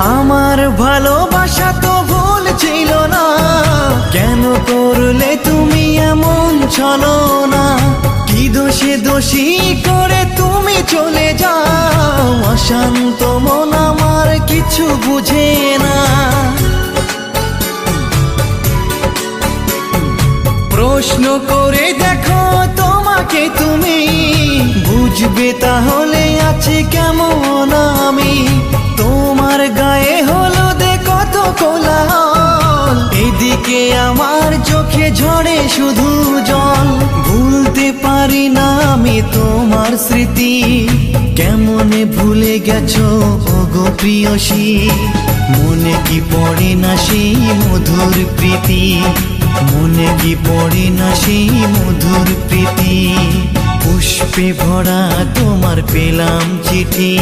আমার ভালোবাসা তো ভুল ছিল না, কেন করলে তুমি এমন ছলনা? কি দোষে দোষী করে তুমি চলে যাও? অশান্ত মন আমার কিছু বুঝে না। প্রশ্ন করে দেখো তোমাকে তুমি, বুঝবে তাহলে আছে কেমন আমি। তোমার গায়ে হলুদে কত কোলাহল, এদিকে আমার চোখে ঝরে শুধু জল। ভুলতে পারি না আমি তোমার স্মৃতি, কেমনে ভুলে গেছো ওগো প্রিয়সী। মনে কি পড়ে না সেই মধুর প্রীতি, মনে কি পড়ে না সেই মধুর প্রীতি। পুষ্পে ভরা তোমার পেলাম চিঠি।